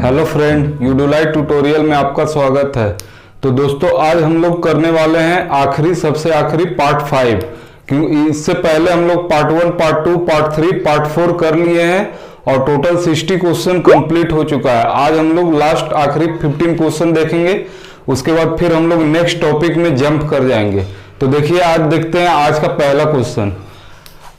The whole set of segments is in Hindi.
हेलो फ्रेंड, यूडुलाइट ट्यूटोरियल में आपका स्वागत है। तो दोस्तों, आज हम लोग करने वाले हैं सबसे आखिरी पार्ट 5, क्योंकि इससे पहले हम लोग पार्ट 1, पार्ट 2, पार्ट 3, पार्ट 4 कर लिए हैं और टोटल 60 क्वेश्चन कंप्लीट हो चुका है। आज हम लोग लास्ट आखिरी 15 क्वेश्चन देखेंगे, उसके बाद फिर हम लोग नेक्स्ट टॉपिक में जंप कर जाएंगे। तो देखिए, आज देखते हैं आज का पहला क्वेश्चन।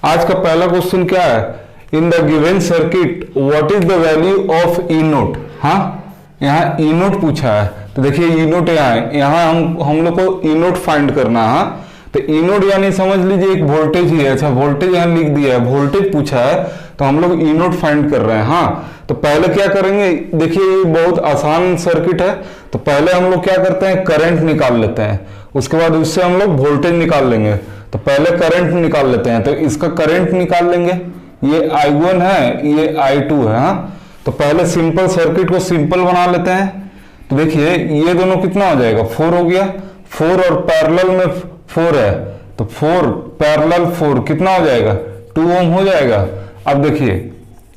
आज का पहला क्वेश्चन क्या है? In the given circuit what is the value of E note. हाँ, यहाँ ई नोट पूछा है। तो देखिए, ई नोट यहाँ है, यहाँ हम लोग को ई नोट फाइंड करना है। तो ई नोट यानी समझ लीजिए एक वोल्टेज ही है। अच्छा, वोल्टेज यहाँ लिख दिया है, वोल्टेज पूछा है, तो हम लोग ई नोट फाइंड कर रहे हैं। हाँ, तो पहले क्या करेंगे, देखिए ये बहुत आसान सर्किट है। तो पहले हम लोग क्या करते हैं, करंट निकाल लेते हैं, उसके बाद उससे हम लोग वोल्टेज निकाल लेंगे। तो पहले करंट निकाल लेते हैं, तो इसका करंट निकाल लेंगे। ये I1 है, ये I2 है। हाँ, तो पहले सिंपल सर्किट को सिंपल बना लेते हैं। तो देखिए, ये दोनों कितना हो जाएगा, 4 हो गया। 4 और पैरेलल में 4 है, तो 4 पैरेलल 4 कितना हो जाएगा, 2 ओम हो जाएगा। अब देखिए,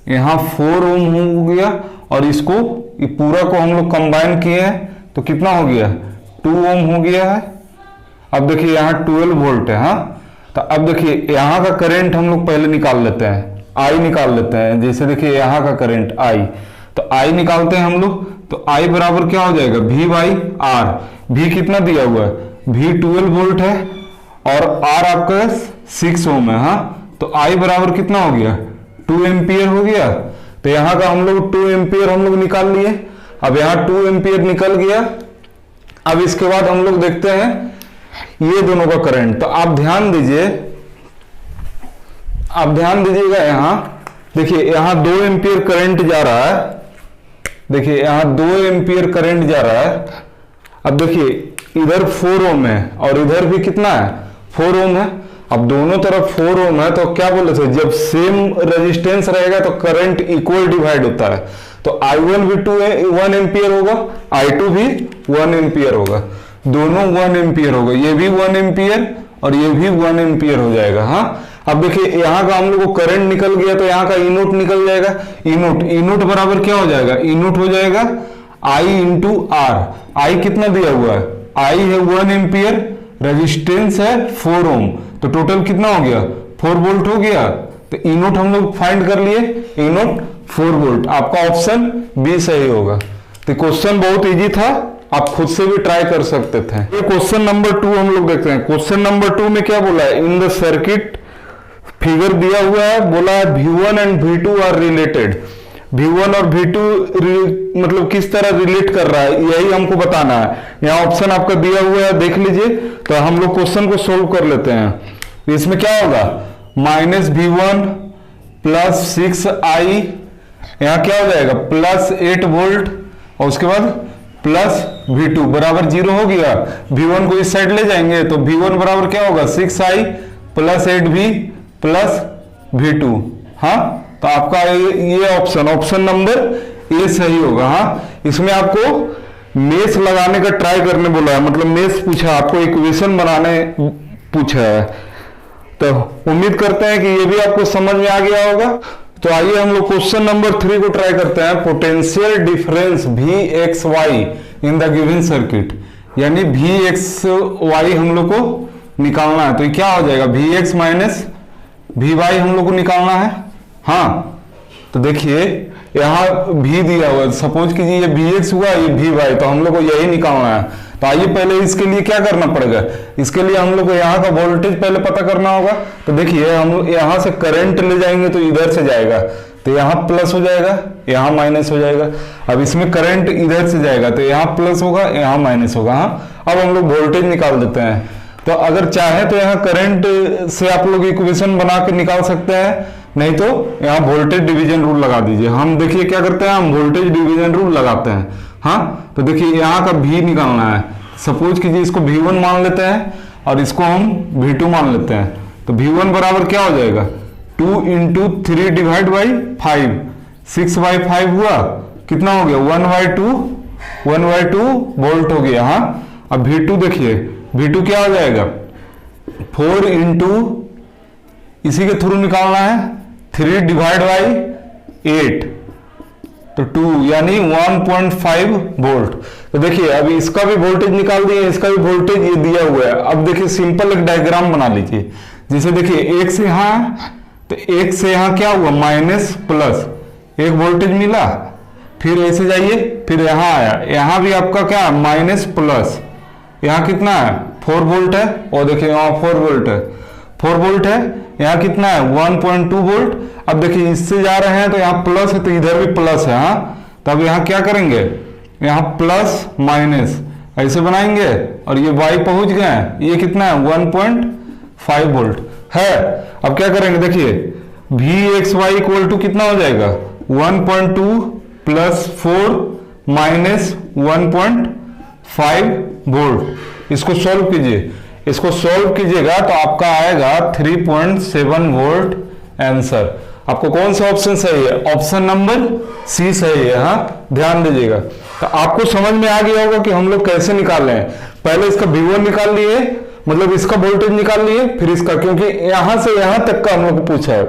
यहाँ 4 ओम हो गया और इसको ये पूरा को हम लोग कंबाइन किए हैं, तो कितना हो गया, 2 ओम हो गया है। अब देखिए, यहाँ 12 वोल्ट है। हाँ, तो अब देखिए, यहाँ का करंट हम लोग पहले निकाल लेते हैं, I निकाल लेते हैं। जैसे देखिए, यहाँ का करंट I, तो I निकालते हैं हम लोग। तो I बराबर क्या हो जाएगा, V बाई R। V कितना दिया हुआ है, V 12 वोल्ट है और R आपका 6 ओम है। हाँ, तो I बराबर कितना हो गया, 2 एम्पियर हो गया। तो यहाँ का हम लोग 2 एम्पियर हम लोग निकाल लिए। अब यहाँ 2 एम्पियर निकल गया। अब इसके बाद हम लोग देखते हैं ये दोनों का करंट। तो आप ध्यान दीजिएगा, यहाँ देखिए, यहाँ 2 एम्पियर करंट जा रहा है। देखिए, यहाँ 2 एम्पियर करंट जा रहा है। अब देखिए, इधर 4 ओम है और इधर भी कितना है, 4 ओम है। अब दोनों तरफ 4 ओम है, तो क्या बोले थे, जब सेम रेजिस्टेंस रहेगा तो करंट इक्वल डिवाइड होता है। तो I1 भी 1 एम्पियर होगा, I2 भी 1 एम्पियर होगा, दोनों 1 एम्पियर होगा। ये भी 1 एम्पियर और ये भी 1 एम्पियर हो जाएगा। हाँ, अब देखिए, यहाँ का हम लोग को करंट निकल गया, तो यहाँ का ई नोट निकल जाएगा। ई नोट बराबर क्या हो जाएगा, ई नोट हो जाएगा I इंटू R। I कितना दिया हुआ है, I है 1 एम्पियर, रेजिस्टेंस है 4 ओम, तो टोटल कितना हो गया, 4 वोल्ट हो गया। तो ई नोट हम लोग फाइंड कर लिए, ई नोट 4 वोल्ट। आपका ऑप्शन बी सही होगा। तो क्वेश्चन बहुत इजी था, आप खुद से भी ट्राई कर सकते थे। ये क्वेश्चन नंबर 2 हम लोग देखते हैं। क्वेश्चन नंबर 2 में क्या बोला है, इन द सर्किट, फिगर दिया हुआ है, बोला है V1 and V2 are related. V1 और V2 मतलब किस तरह रिलेट कर रहा है, यही हमको बताना है। यहाँ ऑप्शन आपका दिया हुआ है, देख लीजिए। तो हम लोग क्वेश्चन को सोल्व कर लेते हैं। इसमें क्या होगा, -V1 प्लस 6I, यहाँ क्या हो जाएगा, प्लस 8 वोल्ट, और उसके बाद प्लस V2 बराबर 0 हो गया। V1 को इस साइड ले जाएंगे, तो V1 बराबर क्या होगा, 6I plus 8V plus V2। हाँ, तो आपका ये ऑप्शन नंबर ए सही होगा। हाँ, इसमें आपको मेश लगाने का ट्राई करने बोला है, मतलब मेश पूछा, आपको इक्वेशन बनाने पूछा है। तो उम्मीद करते हैं कि ये भी आपको समझ में आ गया होगा। तो आइए हम लोग क्वेश्चन नंबर 3 को ट्राई करते हैं। Potential difference Vxy in the given circuit, यानी Vxy हम लोग को निकालना है। तो ये क्या हो जाएगा, Vx माइनस Vy हम लोग को निकालना है। हाँ, तो देखिए, यहाँ V दिया हुआ है, सपोज कीजिए ये Vx हुआ, ये Vy, तो हम लोग को यही निकालना है। तो आइए पहले इसके लिए क्या करना पड़ेगा, इसके लिए हम लोग को यहाँ का वोल्टेज पहले पता करना होगा। तो देखिए, हम यहाँ से करंट ले जाएंगे तो इधर से जाएगा, तो यहाँ प्लस हो जाएगा, यहाँ माइनस हो जाएगा। अब इसमें करंट इधर से जाएगा, तो यहाँ प्लस होगा, यहाँ माइनस होगा। हाँ, अब हम लोग वोल्टेज निकाल देते हैं। तो अगर चाहे तो यहाँ करंट से आप लोग इक्वेशन बना के निकाल सकते हैं, नहीं तो यहाँ वोल्टेज डिवीजन रूल लगा दीजिए। हम देखिए क्या करते हैं, हम वोल्टेज डिवीजन रूल लगाते हैं। हाँ, तो देखिए, यहाँ का V निकालना है। सपोज कीजिए इसको V1 मान लेते हैं और इसको हम V2 मान लेते हैं। तो V1 बराबर क्या हो जाएगा, 2 इंटू 3 डिवाइड बाई 5, 6/5 हुआ, कितना हो गया, 1/2 वोल्ट हो गया। हाँ, अब V2 देखिए, V2 क्या हो जाएगा, 4 इंटू, इसी के थ्रू निकालना है, 3 डिवाइड बाई 8, तो 2 यानी 1.5 वोल्ट। तो देखिए अभी इसका भी वोल्टेज निकाल दिए, इसका भी वोल्टेज ये दिया हुआ है। अब देखिए सिंपल एक डायग्राम बना लीजिए। जैसे देखिए एक से यहां, तो एक से यहां क्या हुआ, माइनस प्लस, एक वोल्टेज मिला, फिर ऐसे जाइए, फिर यहां आया, यहां भी आपका क्या माइनस प्लस, यहां कितना है 4 वोल्ट है, और देखिए यहां 4 वोल्ट है, 4 वोल्ट है, यहाँ कितना है 1.2 वोल्ट। अब देखिए इससे जा रहे हैं तो यहाँ प्लस है, तो इधर भी प्लस है। हाँ, तब यहाँ क्या करेंगे, यहाँ प्लस माइनस ऐसे बनाएंगे, और ये y पहुंच गए, ये कितना है 1.5 वोल्ट है। अब क्या करेंगे, देखिए Vxy इक्वल टू कितना हो जाएगा 1.2 प्लस 4 माइनस 1.5 वोल्ट। इसको सॉल्व कीजिए, इसको सॉल्व कीजिएगा तो आपका आएगा 3.7 वोल्ट आंसर। आपको कौन सा ऑप्शन सही है, ऑप्शन नंबर सी सही है। हाँ, ध्यान दीजिएगा। तो आपको समझ में आ गया होगा कि हम लोग कैसे निकाल रहे हैं। पहले इसका V1 निकाल लिए, मतलब इसका वोल्टेज निकाल लिए, फिर इसका, क्योंकि यहां से यहां तक का हम लोग को पूछा है,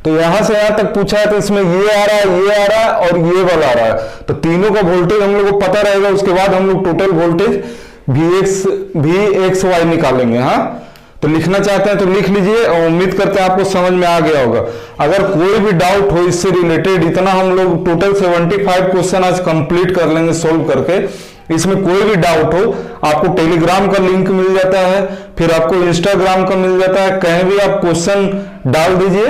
तो यहां से यहां तक पूछा है, तो इसमें ये आ रहा है, ये आ रहा है और ये वाला आ रहा है, तो तीनों का वोल्टेज हम लोग को पता रहेगा। उसके बाद हम लोग टोटल वोल्टेज Vxy निकालेंगे। हाँ, तो लिखना चाहते हैं तो लिख लीजिए, और उम्मीद करते हैं आपको समझ में आ गया होगा। अगर कोई भी डाउट हो इससे रिलेटेड, इतना हम लोग टोटल 75 क्वेश्चन आज कंप्लीट कर लेंगे सोल्व करके। इसमें कोई भी डाउट हो, आपको टेलीग्राम का लिंक मिल जाता है, फिर आपको इंस्टाग्राम का मिल जाता है, कहीं भी आप क्वेश्चन डाल दीजिए,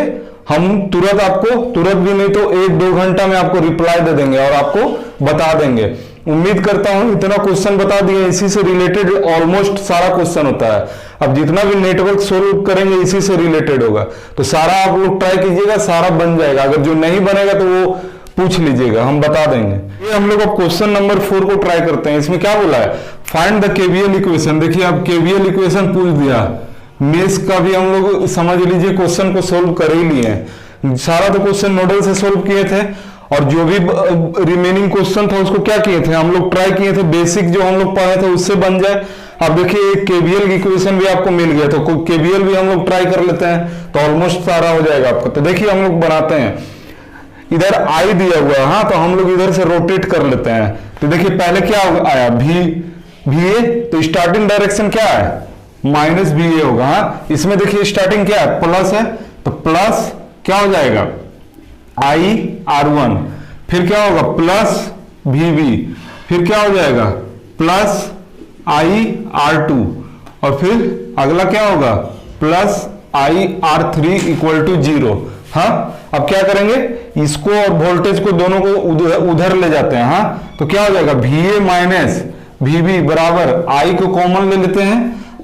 हम तुरंत आपको, तुरंत भी नहीं तो 1-2 घंटा में आपको रिप्लाई दे देंगे और आपको बता देंगे। उम्मीद करता हूं इतना क्वेश्चन बता दिए, इसी से रिलेटेड ऑलमोस्ट सारा क्वेश्चन होता है। अब जितना भी नेटवर्क सोल्व करेंगे इसी से रिलेटेड होगा, तो सारा आप लोग ट्राई कीजिएगा, सारा बन जाएगा। अगर जो नहीं बनेगा तो वो पूछ लीजिएगा, हम बता देंगे। ये हम लोग अब क्वेश्चन नंबर 4 को ट्राई करते हैं। इसमें क्या बोला है, फाइंड द केवीएल इक्वेशन। देखिए अब केवीएल इक्वेशन पूछ दिया, मेष का भी हम लोग समझ लीजिए क्वेश्चन को सोल्व कर ही लिए। सारा तो क्वेश्चन नोडल से सोल्व किए थे, और जो भी रिमेनिंग क्वेश्चन था उसको क्या किए थे हम लोग, ट्राई किए थे, बेसिक जो हम लोग पढ़े थे उससे बन जाए। अब देखिए एक केवीएल इक्वेशन भी आपको मिल गया, तो केवीएल भी हम लोग ट्राई कर लेते हैं, तो ऑलमोस्ट सारा हो जाएगा आपका। तो देखिए हम लोग बनाते हैं, इधर आई दिया हुआ है। हाँ, तो हम लोग इधर से रोटेट कर लेते हैं। तो देखिए पहले क्या आया VA, तो स्टार्टिंग डायरेक्शन क्या है माइनस VA होगा। हाँ, इसमें देखिए स्टार्टिंग क्या है, प्लस है, तो प्लस क्या हो जाएगा IR1, फिर क्या होगा प्लस VB, फिर क्या हो जाएगा प्लस IR2, और फिर अगला क्या होगा प्लस IR3 इक्वल टू 0। हाँ, अब क्या करेंगे, इसको और वोल्टेज को दोनों को उधर ले जाते हैं। हाँ, तो क्या हो जाएगा VA माइनस VB बराबर I को कॉमन ले लेते हैं,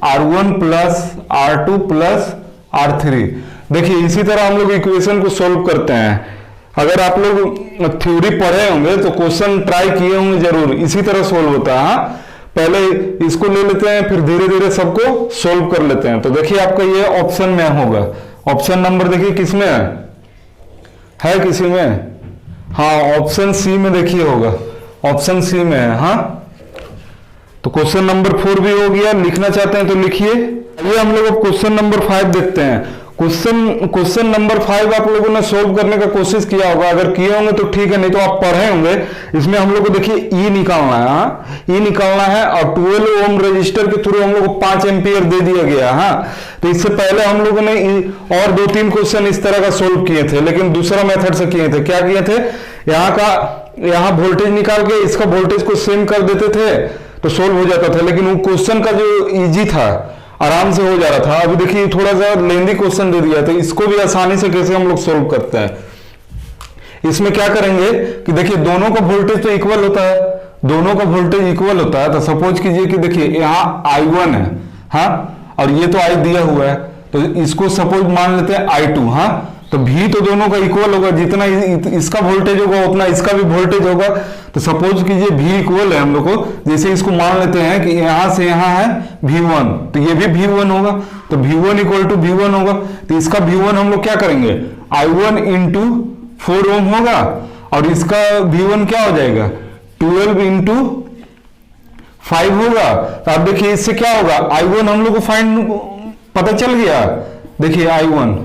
R1 plus R2 plus R3। देखिए इसी तरह हम लोग इक्वेशन को सोल्व करते हैं। अगर आप लोग थ्योरी पढ़े होंगे तो क्वेश्चन ट्राई किए होंगे जरूर, इसी तरह सोल्व होता है। हाँ, पहले इसको ले लेते हैं, फिर धीरे धीरे सबको सोल्व कर लेते हैं। तो देखिए आपका ये ऑप्शन में होगा, ऑप्शन नंबर देखिए किसमें है किसी में, हाँ ऑप्शन सी में देखिए होगा, ऑप्शन सी में है। हाँ, तो क्वेश्चन नंबर 4 भी हो गया, लिखना चाहते हैं तो लिखिए। ये हम लोग अब क्वेश्चन नंबर 5 देखते हैं। क्वेश्चन नंबर 5 आप लोगों ने सोल्व करने का कोशिश किया होगा, अगर किए होंगे तो ठीक है, नहीं तो आप पढ़े होंगे। इसमें हम लोग को देखिए ई निकालना है। हाँ, ई निकालना है, और 12 ओम रजिस्टर के थ्रू हम लोग को 5 एम्पियर दे दिया गया। हाँ, तो इससे पहले हम लोगों ने और 2-3 क्वेश्चन इस तरह का सोल्व किए थे, लेकिन दूसरा मेथड से किए थे। क्या किए थे, यहाँ वोल्टेज निकाल के इसका वोल्टेज को सेम कर देते थे तो सोल्व हो जाता था, लेकिन वो क्वेश्चन का जो इजी था, आराम से हो जा रहा था। अभी देखिए थोड़ा सा लेंदी क्वेश्चन दे दिया, तो इसको भी आसानी से कैसे हम लोग सोल्व करते हैं। इसमें क्या करेंगे कि देखिए दोनों का वोल्टेज तो इक्वल होता है, दोनों का वोल्टेज इक्वल होता है। तो सपोज कीजिए कि देखिए यहाँ I1 है, हाँ, और ये तो I दिया हुआ है, तो इसको सपोज मान लेते हैं I2। हाँ, तो V तो दोनों का इक्वल होगा, जितना इसका वोल्टेज होगा उतना इसका भी वोल्टेज होगा। तो सपोज कीजिए V इक्वल है, हम लोग को जैसे इसको मान लेते हैं कि यहां से यहां है V1, तो ये भी V1 होगा, तो V1 इक्वल टू V1 होगा। तो इसका V1 हम लोग क्या करेंगे, I1 इंटू 4 ओम होगा, और इसका V1 क्या हो जाएगा 12 इंटू 5 होगा। तो आप देखिए इससे क्या होगा, I1 हम लोग को फाइंड पता चल गया। देखिए I1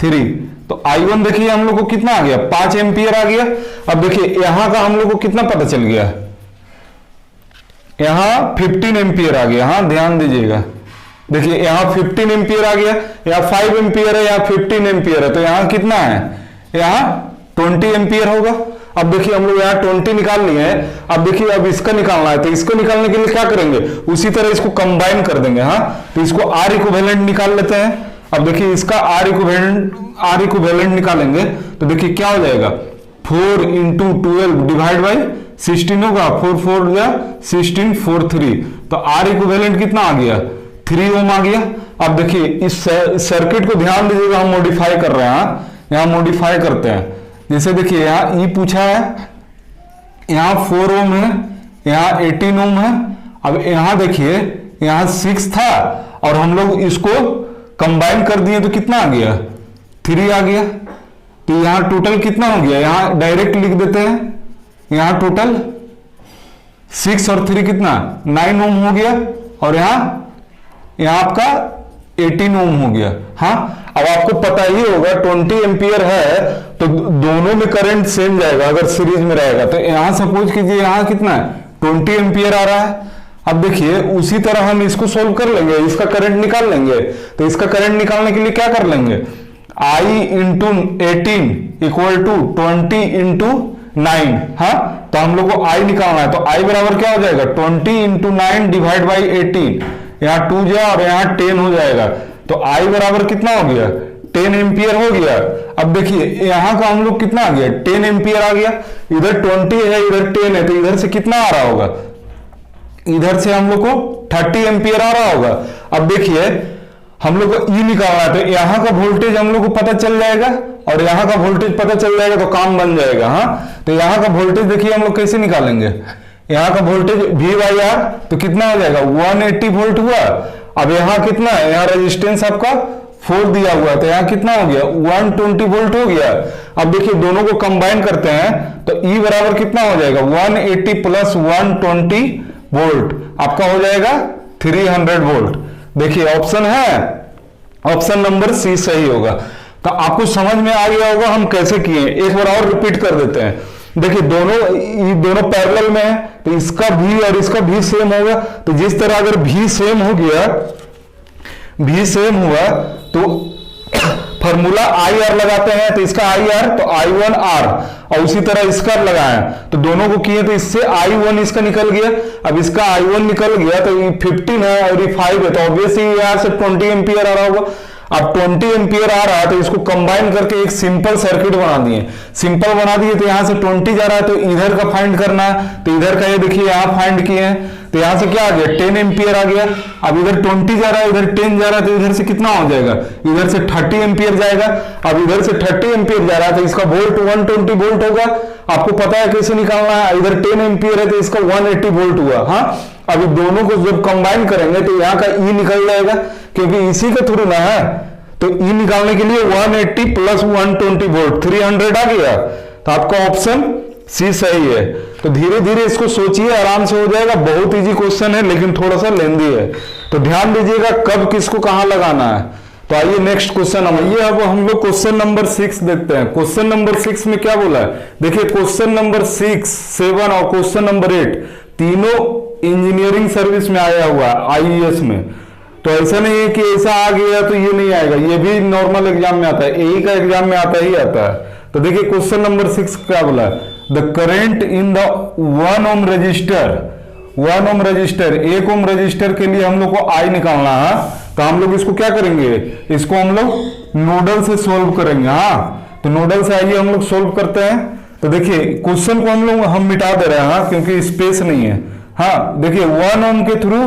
3, तो I1 देखिए हम लोग को कितना आ गया, 5 एम्पियर आ गया। अब देखिए यहां का हम लोग को कितना पता चल गया, यहां 15 एम्पियर आ गया। हाँ ध्यान दीजिएगा, देखिए यहां 15 एम्पियर आ गया, यहाँ 5 एम्पियर है, यहाँ 15 एम्पियर है, तो यहां कितना है, यहां 20 एम्पियर होगा। अब देखिए हम लोग यहाँ 20 निकाल लिए हैं। अब देखिए अब इसका निकालना है, तो इसको निकालने के लिए क्या करेंगे, उसी तरह इसको कंबाइन कर देंगे। हाँ तो इसको आर इक्विवेलेंट निकाल लेते हैं। अब देखिए इसका आर इक्विवेलेंट निकालेंगे तो देखिए क्या हो जाएगा, 4 × 12 डिवाइड बाई 16 होगा, 4 4 या 16 4 3, तो आर इक्विवेलेंट कितना आ गया, 3 ओम आ गया। अब देखिए इस सर्किट को ध्यान दीजिएगा, हम मॉडिफाई कर रहे हैं, यहाँ मॉडिफाई करते हैं। जैसे देखिए यहाँ ई पूछा है, यहाँ 4 ओम है, यहाँ 18 ओम है। अब यहाँ देखिए यहाँ 6 था और हम लोग इसको कंबाइन कर दिए तो कितना आ गया, 3 आ गया। तो यहाँ टोटल कितना हो गया, यहाँ डायरेक्ट लिख देते हैं, यहाँ टोटल 6 और 3 कितना 9 ओम हो गया, और यहाँ आपका 18 ओम हो गया। हाँ अब आपको पता ही होगा 20 एम्पियर है तो दोनों में करंट सेम जाएगा अगर सीरीज में रहेगा। तो यहां सपोज कीजिए यहाँ कितना है, 20 एम्पियर आ रहा है। अब देखिए उसी तरह हम इसको सोल्व कर लेंगे, इसका करंट निकाल लेंगे। तो इसका करंट निकालने के लिए क्या कर लेंगे, I × 18 = 20 × 9। हाँ तो हम लोग को I निकालना है, तो I बराबर क्या हो जाएगा, 20 × 9 डिवाइड बाई 18, यहाँ 2 जा और यहाँ 10 हो जाएगा। तो I बराबर कितना हो गया, 10 एम्पियर हो गया। अब देखिए यहाँ का हम लोग कितना आ गया, 10 एम्पियर आ गया। इधर 20 है, इधर 10 है, तो इधर से कितना आ रहा होगा, इधर से हम लोग को 30 एम्पियर आ रहा होगा। अब देखिए हम लोग को ई निकालना है, तो यहाँ का वोल्टेज हम लोग को पता चल जाएगा और यहाँ का वोल्टेज पता चल जाएगा, तो काम बन जाएगा। हाँ तो यहाँ का वोल्टेज देखिए हम लोग कैसे निकालेंगे, यहाँ का वोल्टेज V/R तो कितना हो जाएगा, 180 वोल्ट हुआ। अब यहाँ कितना है, यहाँ रेजिस्टेंस आपका 4 दिया हुआ, तो यहाँ कितना हो गया, 120 वोल्ट हो गया। अब देखिए दोनों को कंबाइन करते हैं तो E बराबर कितना हो जाएगा, 180 + 120 वोल्ट आपका हो जाएगा 300 वोल्ट। देखिए ऑप्शन है, ऑप्शन नंबर सी सही होगा। तो आपको समझ में आ गया होगा हम कैसे किए। एक बार और रिपीट कर देते हैं। देखिए दोनों पैरेलल में है, तो इसका भी और इसका भी सेम होगा। तो जिस तरह अगर भी सेम हो गया, भी सेम हुआ तो फॉर्मूला IR लगाते हैं, तो इसका IR तो I1R, और उसी तरह इसका लगाया तो दोनों को किए तो इससे I1 इसका निकल गया। अब इसका I1 निकल गया तो ये 15 है और ये 5 है, तो ऑब्वियसली यहाँ से 20 एम्पियर आ रहा होगा। अब 20 एम्पियर आ रहा है तो इसको कंबाइन करके एक सिंपल सर्किट बना दिए। सिंपल बना दिए तो यहाँ से 20 जा रहा है, तो इधर का फाइंड करना है, तो इधर का ये देखिए यहाँ फाइंड किए हैं, तो यहाँ से क्या आ गया, 10 एम्पियर आ गया। अब इधर 20 जा रहा है, इधर 10 जा रहा है, तो इधर से कितना हो जाएगा, इधर से 30 एम्पियर जाएगा। अब इधर से 30 एम्पियर जा रहा है तो इसका वोल्ट 120 वोल्ट होगा। आपको पता है कैसे निकालना है, इधर 10 एम्पियर है तो इसका 180 वोल्ट हुआ। हाँ अभी दोनों को जब कंबाइन करेंगे तो यहाँ का ई निकल जाएगा, क्योंकि इसी के थ्रू ना है। तो ई निकालने के लिए 180 + 120 वोल्ट 300 आ गया। तो आपका ऑप्शन सी सही है। तो धीरे धीरे इसको सोचिए, आराम से हो जाएगा। बहुत इजी क्वेश्चन है लेकिन थोड़ा सा लेंदी है, तो ध्यान दीजिएगा कब किसको कहां लगाना है। तो आइए नेक्स्ट क्वेश्चन अब हम लोग क्वेश्चन नंबर 6 देखते हैं। क्वेश्चन नंबर 6 में क्या बोला है, देखिए क्वेश्चन नंबर 6, 7 और क्वेश्चन नंबर 8 तीनों इंजीनियरिंग सर्विस में आया हुआ है, IES में। तो ऐसा नहीं है कि ऐसा आ गया तो ये नहीं आएगा, ये भी नॉर्मल एग्जाम में आता है, AE का एग्जाम में आता है। तो देखिए क्वेश्चन नंबर 6 क्या बोला है, the current in the 1 ohm resistor, 1 ohm resistor, 1 ohm resistor के लिए हम लोग को I निकालना है। तो हम लोग इसको क्या करेंगे, इसको हम लोग नोडल से सोल्व करेंगे। हाँ तो नोडल से आइए हम लोग सोल्व करते हैं। तो देखिए क्वेश्चन को हम मिटा दे रहे हैं, हाँ क्योंकि स्पेस नहीं है। हाँ देखिए 1 ओम के थ्रू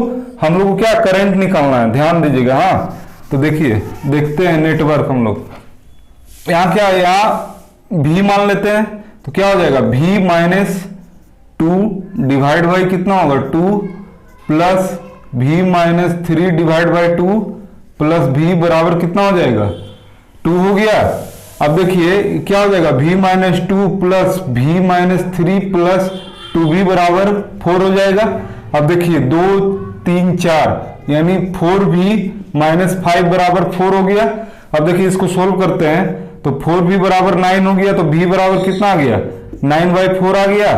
हम लोग को क्या करंट निकालना है, ध्यान दीजिएगा। हाँ तो देखिए देखते हैं नेटवर्क हम लोग, यहाँ क्या है, यहाँ V मान लेते हैं, तो क्या हो जाएगा V - 2 डिवाइड बाई कितना होगा 2 plus V - 3 divide by 2 plus V बराबर कितना हो जाएगा 2 हो गया। अब देखिए क्या हो जाएगा V - 2 plus V - 3 plus 2V बराबर 4 हो जाएगा। अब देखिए 2 3 4 यानी 4V - 5 बराबर 4 हो गया। अब देखिए इसको सोल्व करते हैं तो 4 भी बराबर 9 हो गया, तो भी बराबर कितना आ गया 9/4 आ गया,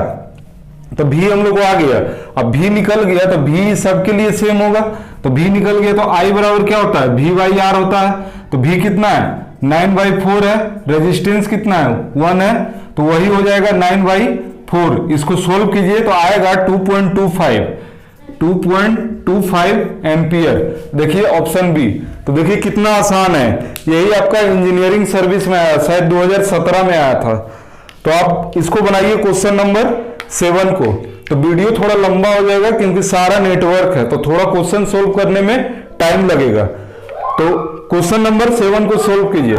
तो भी हम लोग को आ गया। अब भी निकल गया तो भी सबके लिए सेम होगा, तो भी निकल गया तो आई बराबर क्या होता है V/R होता है। तो भी कितना है 9/4 है, रेजिस्टेंस कितना है 1 है, तो वही हो जाएगा 9/4। इसको सोल्व कीजिए तो आएगा 2.25 एम्पियर। देखिए ऑप्शन बी। तो देखिए कितना आसान है, यही आपका इंजीनियरिंग सर्विस में आया, शायद 2017 में आया था। तो आप इसको बनाइए क्वेश्चन नंबर 7 को। तो वीडियो थोड़ा लंबा हो जाएगा क्योंकि सारा नेटवर्क है, तो थोड़ा क्वेश्चन सोल्व करने में टाइम लगेगा। तो क्वेश्चन नंबर 7 को सोल्व कीजिए।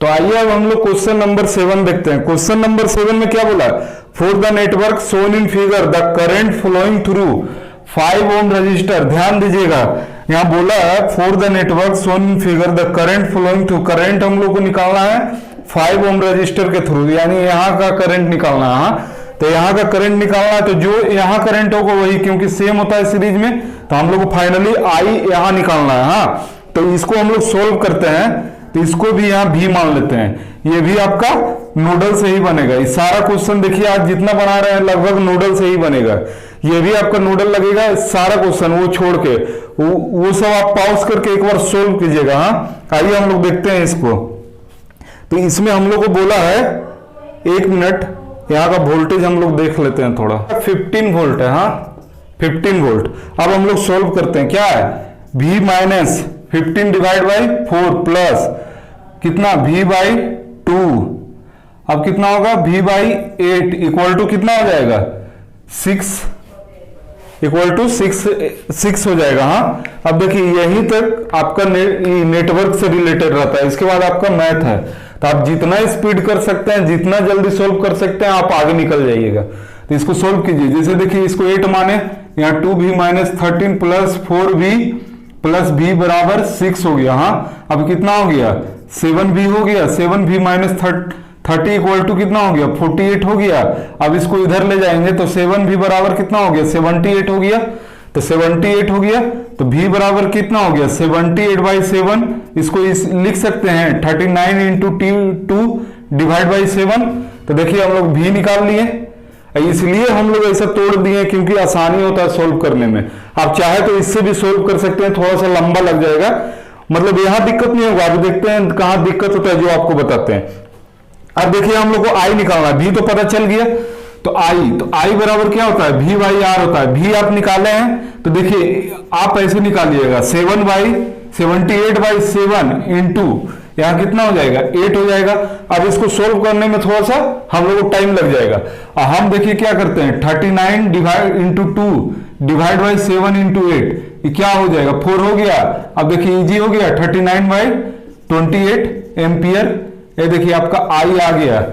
तो आइए अब हम लोग क्वेश्चन नंबर 7 देखते हैं। क्वेश्चन नंबर 7 में क्या बोला, for the network shown in figure the current flowing through 5 ohm resistor. ध्यान दीजिएगा, यहां बोला है for the network shown in figure the current flowing through. Current हम लोग को निकालना है 5 ओम रजिस्टर के थ्रू, यानी यहां का करंट निकालना है। तो यहां का करंट निकालना है, तो जो यहां करंट होगा वही, क्योंकि सेम होता है सीरीज में, तो हम लोग को फाइनली आई यहां निकालना है। हाँ, तो इसको हम लोग सोल्व करते हैं, तो इसको भी यहां भी मान लेते हैं। ये भी आपका नोडल से ही बनेगा। इस सारा क्वेश्चन देखिए आज जितना बना रहे हैं लगभग नोडल से ही बनेगा। ये भी आपका नोडल लगेगा, सारा क्वेश्चन वो छोड़ के, वो सब आप पॉज करके एक बार सोल्व कीजिएगा। हाँ, आइए हम लोग देखते हैं इसको। तो इसमें हम लोग को बोला है, 1 मिनट, यहाँ का वोल्टेज हम लोग देख लेते हैं थोड़ा। 15 वोल्ट है। हाँ, 15 वोल्ट। अब हम लोग सोल्व करते हैं, क्या है V minus 15 divide by 4 plus कितना V/2। अब कितना होगा V/8 इक्वल टू कितना हो जाएगा 6 इक्वल टू 6 हो जाएगा। हाँ, अब देखिए यहीं तक आपका नेटवर्क से रिलेटेड रहता है, इसके बाद आपका मैथ है। तो आप जितना स्पीड कर सकते हैं, जितना जल्दी सोल्व कर सकते हैं, आप आगे निकल जाइएगा। तो इसको सोल्व कीजिए। जैसे देखिए इसको 8 माने, यहाँ 2V minus 13 plus 4V plus V बराबर 6 हो गया। हाँ, अब कितना हो गया 7V हो गया। 7V माइनस 30 इक्वल टू कितना हो गया 48 हो गया। अब इसको इधर ले जाएंगे तो 7V बराबर कितना हो गया 78 हो गया। तो 78 हो गया, तो V बराबर कितना हो गया 78/7। इसको लिख सकते हैं 39 इंटू 2 डिवाइड बाई 7। तो देखिए हम लोग V निकाल लिए, इसलिए हम लोग ऐसा तोड़ दिए क्योंकि आसानी होता है सोल्व करने में। आप चाहे तो इससे भी सोल्व कर सकते हैं, थोड़ा सा लंबा लग जाएगा, मतलब यहां दिक्कत नहीं होगा। अभी देखते हैं कहां दिक्कत होता है, जो आपको बताते हैं। अब देखिए हम लोग को आई निकालना है, भी तो पता चल गया। तो आई बराबर क्या होता है V/R होता है। भी आप निकाले हैं तो देखिए आप ऐसे निकालिएगा 78/7 इंटू यहां कितना हो जाएगा 8 हो जाएगा। अब इसको सोल्व करने में थोड़ा सा हम लोग को टाइम लग जाएगा। और हम देखिए क्या करते हैं 39 divide into 2 divide by 7 into 8, ये क्या हो जाएगा 4 हो गया। अब देखिए इजी हो गया 39/28 एम्पियर। ये देखिए आपका आई आ गया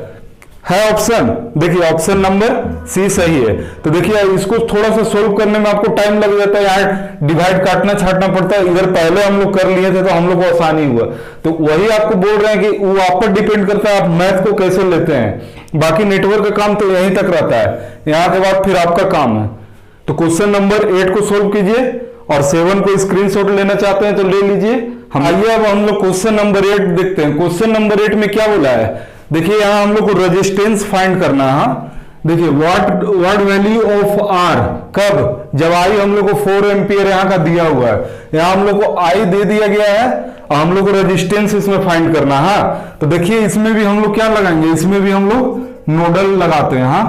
है ऑप्शन। देखिए ऑप्शन नंबर सी सही है। तो देखिए इसको थोड़ा सा सोल्व करने में आपको टाइम लग जाता है, यार डिवाइड काटना छाटना पड़ता है। इधर पहले हम लोग कर लिए थे तो हम लोग को आसानी हुआ। तो वही आपको बोल रहे हैं कि वो आप पर डिपेंड करता है आप मैथ को कैसे लेते हैं। बाकी नेटवर्क का काम तो यहीं तक रहता है, यहां के बाद फिर आपका काम है। तो क्वेश्चन नंबर 8 को सोल्व कीजिए और 7 को स्क्रीनशॉट लेना चाहते हैं तो ले लीजिए। हम आइए अब हम लोग क्वेश्चन नंबर 8 देखते हैं। क्वेश्चन नंबर 8 में क्या बोला है, देखिए यहां हम लोग को रेजिस्टेंस फाइंड करना है। देखिए व्हाट वैल्यू ऑफ आर, कब, जब आई हम लोग को 4 एम्पियर यहाँ का दिया हुआ है, यहाँ हम लोग को आई दे दिया गया है और हम लोग को रेजिस्टेंस इसमें फाइंड करना है। तो देखिए इसमें भी हम लोग क्या लगाएंगे, इसमें भी हम लोग नोडल लगाते हैं।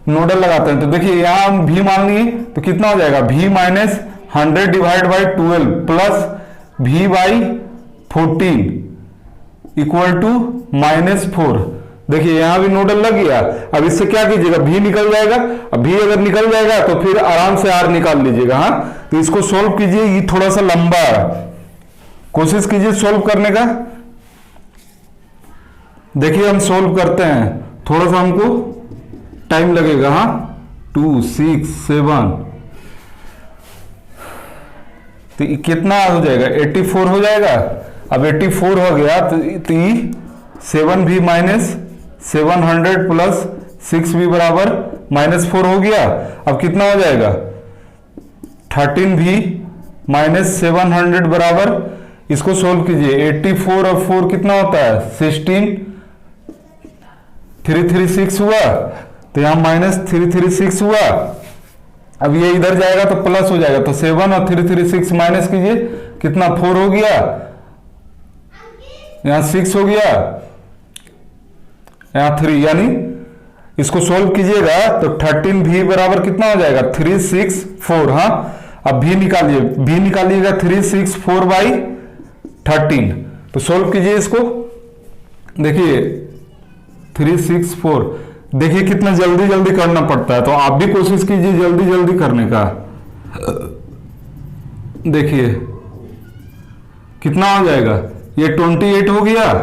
नोडल लगाते हैं। तो देखिए यहाँ हम भी मान लिए तो कितना हो जाएगा V minus 100 divide by 12 plus V/14 equal to -4। देखिए यहां भी नोडल लग गया। अब इससे क्या कीजिएगा भी निकल जाएगा। अब भी अगर निकल जाएगा तो फिर आराम से आर निकाल लीजिएगा। तो इसको सोल्व कीजिए, ये थोड़ा सा लंबा है, कोशिश कीजिए सोल्व करने का। देखिए हम सोल्व करते हैं, थोड़ा सा हमको टाइम लगेगा। 2 6 7, तो कितना हो जाएगा 84 हो जाएगा। अब 84 हो गया तो 7 भी माइनस 700 प्लस 6 भी बराबर -4 हो गया। अब कितना हो जाएगा 13 भी माइनस 700 बराबर, इसको सोल्व कीजिए। 84 और 4 कितना होता है 16, 336 हुआ, तो यहां -336 हुआ। अब ये इधर जाएगा तो प्लस हो जाएगा, तो 7 और 336 माइनस कीजिए, कितना 4 हो गया, यहां 6 हो गया, यहां 3, यानी इसको सोल्व कीजिएगा तो 13 भी बराबर कितना हो जाएगा 364। हाँ, अब भी निकालिए, भी निकालिएगा 364 बाई 13, तो सोल्व कीजिए इसको। देखिए 364, देखिए कितना जल्दी जल्दी करना पड़ता है, तो आप भी कोशिश कीजिए जल्दी जल्दी करने का। देखिए कितना हो जाएगा, ये 28 हो गया,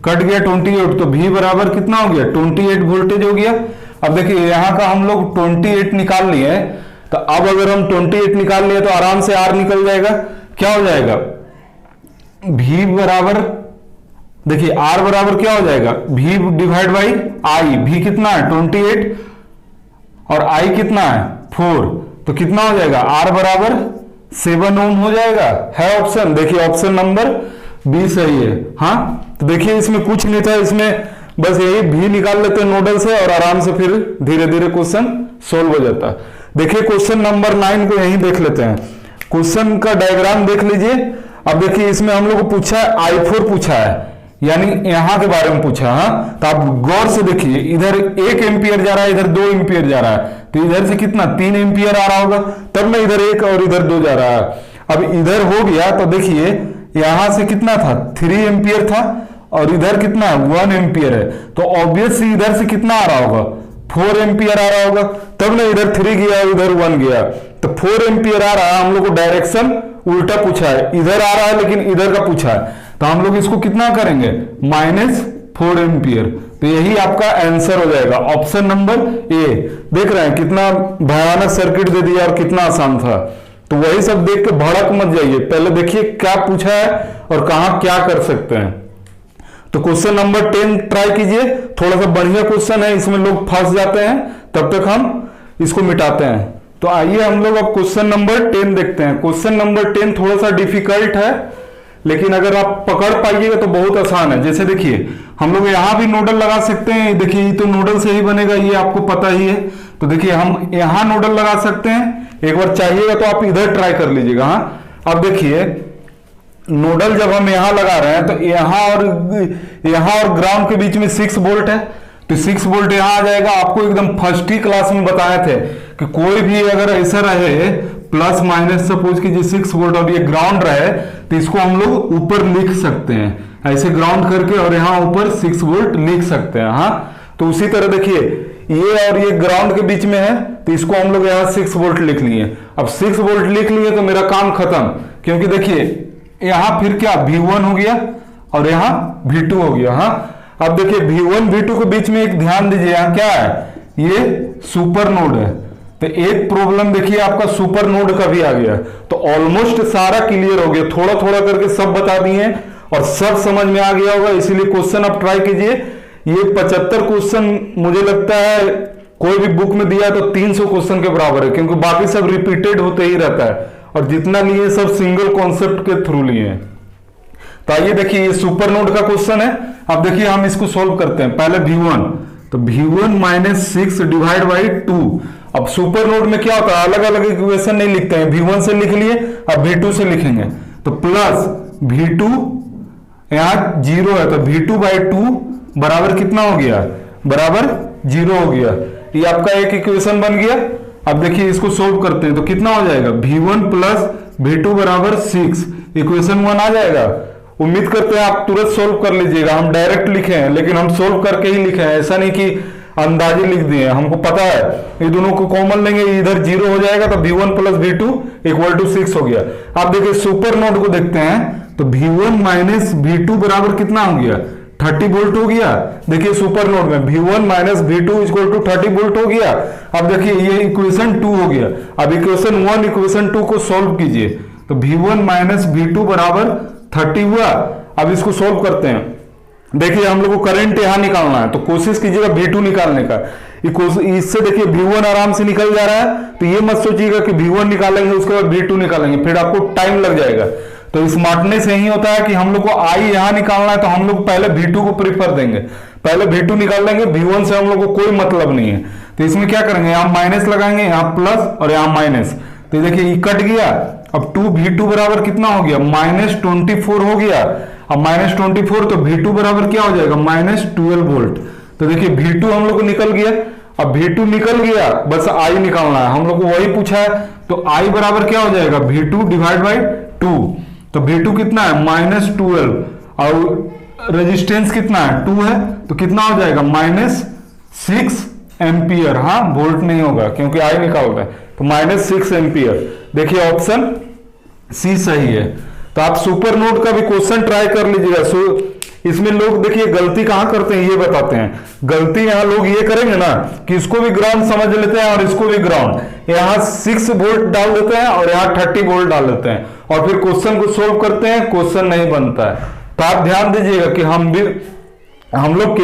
कट गया 28, तो भी बराबर कितना हो गया 28 वोल्टेज हो गया। अब देखिए यहां का हम लोग 28 निकाल लिए, तो अब अगर हम 28 निकाल लिए तो आराम से R निकल जाएगा। क्या हो जाएगा V बराबर, देखिए R बराबर क्या हो जाएगा V divide by I। V कितना है 28 और I कितना है 4, तो कितना हो जाएगा R बराबर 7 ओम हो जाएगा। है ऑप्शन, देखिए ऑप्शन नंबर बी सही है। हाँ, तो देखिए इसमें कुछ नहीं था, इसमें बस यही भी निकाल लेते हैं नोडल से और आराम से फिर धीरे धीरे क्वेश्चन सोल्व हो जाता है। देखिए क्वेश्चन नंबर 9 को यहीं देख लेते हैं। क्वेश्चन का डायग्राम देख लीजिए। अब देखिए इसमें हम लोग को पूछा है I4 पूछा है, यानी यहां के बारे में पूछा। हाँ, तो आप गौर से देखिए, इधर 1 एम्पियर जा रहा है, इधर 2 एम्पियर जा रहा है, तो इधर से कितना 3 एम्पियर आ रहा होगा, तब ना इधर 1 और इधर 2 जा रहा है। अब इधर हो गया तो देखिए यहां से कितना था 3 एम्पियर था और इधर कितना 1 एम्पियर है, तो ऑब्वियसली इधर से कितना आ रहा होगा 4 एम्पियर आ रहा होगा, तब ना इधर 3 गया इधर 1 गया, तो 4 एम्पियर आ रहा है। हम लोग को डायरेक्शन उल्टा पूछा है, इधर आ रहा है लेकिन इधर का पूछा है, तो हम लोग इसको कितना करेंगे -4 एम्पियर, तो यही आपका आंसर हो जाएगा ऑप्शन नंबर ए। देख रहे हैं कितना भयानक सर्किट दे दिया और कितना आसान था। तो वही सब देख के भड़क मत जाइए, पहले देखिए क्या पूछा है और कहां क्या कर सकते हैं। तो क्वेश्चन नंबर 10 ट्राई कीजिए, थोड़ा सा बढ़िया क्वेश्चन है, इसमें लोग फंस जाते हैं, तब तक हम इसको मिटाते हैं। तो आइए हम लोग अब क्वेश्चन नंबर 10 देखते हैं। क्वेश्चन नंबर 10 थोड़ा सा डिफिकल्ट है, लेकिन अगर आप पकड़ पाइएगा तो बहुत आसान है। जैसे देखिए हम लोग यहां भी नोडल लगा सकते हैं, देखिए ये तो नोडल से ही बनेगा, ये आपको पता ही है। तो देखिए हम यहां नोडल लगा सकते हैं, एक बार चाहिएगा तो आप इधर ट्राई कर लीजिएगा। हाँ, अब देखिए नोडल जब हम यहां लगा रहे हैं तो यहां और ग्राउंड के बीच में 6 वोल्ट है, तो 6 वोल्ट यहां आ जाएगा। आपको एकदम फर्स्ट ही क्लास में बताए थे कि कोई भी अगर ऐसा रहे प्लस माइनस, सपोज कीजिए 6 वोल्ट और ये ग्राउंड रहे, तो इसको हम लोग ऊपर लिख सकते हैं ऐसे ग्राउंड करके, और यहां ऊपर 6 वोल्ट लिख सकते हैं। हाँ, तो उसी तरह देखिए ये और ये ग्राउंड के बीच में है, तो इसको हम लोग यहाँ 6 वोल्ट लिख लिए। अब 6 वोल्ट लिख लिए तो मेरा काम खत्म, क्योंकि देखिए यहां फिर क्या V1 हो गया और यहां V2 हो गया। हाँ, अब देखिए V1 V2 के बीच में एक ध्यान दीजिए, यहां क्या है, ये सुपर नोड है, तो एक प्रॉब्लम देखिए आपका सुपर नोड का भी आ गया। तो ऑलमोस्ट सारा क्लियर हो गया, थोड़ा थोड़ा करके सब बता दिए और सब समझ में आ गया होगा। इसीलिए क्वेश्चन आप ट्राई कीजिए। ये 75 क्वेश्चन मुझे लगता है कोई भी बुक में दिया तो 300 क्वेश्चन के बराबर है, क्योंकि बाकी सब रिपीटेड होते ही रहता है, और जितना लिए सब सिंगल कॉन्सेप्ट के थ्रू लिए हैं। तो आइए देखिए ये सुपर नोड का क्वेश्चन है। अब देखिए हम इसको सोल्व करते हैं। पहले V1, तो V1 -6 डिवाइड बाई 2। अब सुपर नोड में क्या होता है, अलग अलग इक्वेशन नहीं लिखते हैं, V1 से लिख लिए, अब V2 से लिखेंगे, तो प्लस V2 यहां 0 है, तो V2 बाई 2 बराबर कितना हो गया, बराबर 0 हो गया। ये आपका एक इक्वेशन बन गया। अब देखिए इसको सोल्व करते हैं, तो कितना हो जाएगा V1 प्लस V2 बराबर 6, इक्वेशन 1 आ जाएगा। उम्मीद करते हैं आप तुरंत सोल्व कर लीजिएगा। हम डायरेक्ट लिखे हैं, लेकिन हम सोल्व करके ही लिखे हैं, ऐसा नहीं कि अंदाजे लिख दिए। हमको पता है ये दोनों को कॉमन लेंगे, इधर 0 हो जाएगा, तो V1 plus V2 equal to 6 हो गया। आप देखिए सुपर नोड को देखते हैं, तो V1 माइनस V2 बराबर कितना हो गया 30 वोल्ट हो गया। देखिए सुपर नोड में V1 minus V2 equal to 30 volt हो गया। अब देखिए ये इक्वेशन 2 हो गया। अब इक्वेशन 1 इक्वेशन 2 को सॉल्व कीजिए तो V1 माइनस V2 बराबर 30 हुआ। अब इसको सॉल्व करते हैं। देखिए हम लोग को करंट यहां निकालना है तो कोशिश कीजिएगा V2 निकालने का। इससे देखिए V1 आराम से निकल जा रहा है, तो ये मत सोचिएगा कि V1 निकालेंगे उसके बाद V2 निकालेंगे, फिर आपको टाइम लग जाएगा। तो स्मार्टनेस यही होता है कि हम लोग को I यहां निकालना है तो हम लोग पहले V2 को प्रीफर देंगे, पहले V2 निकाल लेंगे, V1 से हम लोग को कोई मतलब नहीं है। तो इसमें क्या करेंगे, यहां माइनस लगाएंगे, यहां प्लस और यहां माइनस। तो देखिए ये कट गया। अब 2V2 बराबर कितना हो गया, -24 हो गया। अब -24 तो V2 बराबर क्या हो जाएगा, -12 वोल्ट। तो देखिए V2 हम लोग को निकल गया। अब V2 निकल गया, बस I निकालना है, हम लोग को वही पूछा है। तो I बराबर क्या हो जाएगा, V2 डिवाइड बाई 2। तो V2 कितना है, -12 और रेजिस्टेंस कितना है, 2 है, तो कितना हो जाएगा, -6 एम्पियर। हाँ वोल्ट नहीं होगा क्योंकि I निकाल रहा है, तो -6 एम्पियर। देखिए ऑप्शन सी सही है। तो आप सुपर नोड का भी क्वेश्चन ट्राई कर लीजिएगा। इसमें लोग देखिए गलती कहां करते हैं ये बताते हैं। गलती यहां लोग ये करेंगे ना कि इसको भी ग्राउंड समझ लेते हैं और इसको भी ग्राउंड, यहां 6 वोल्ट डाल देते हैं और यहां 30 वोल्ट डाल देते हैं और फिर क्वेश्चन को सोल्व करते हैं, क्वेश्चन नहीं बनता है। तो आप ध्यान दीजिएगा कि हम लोग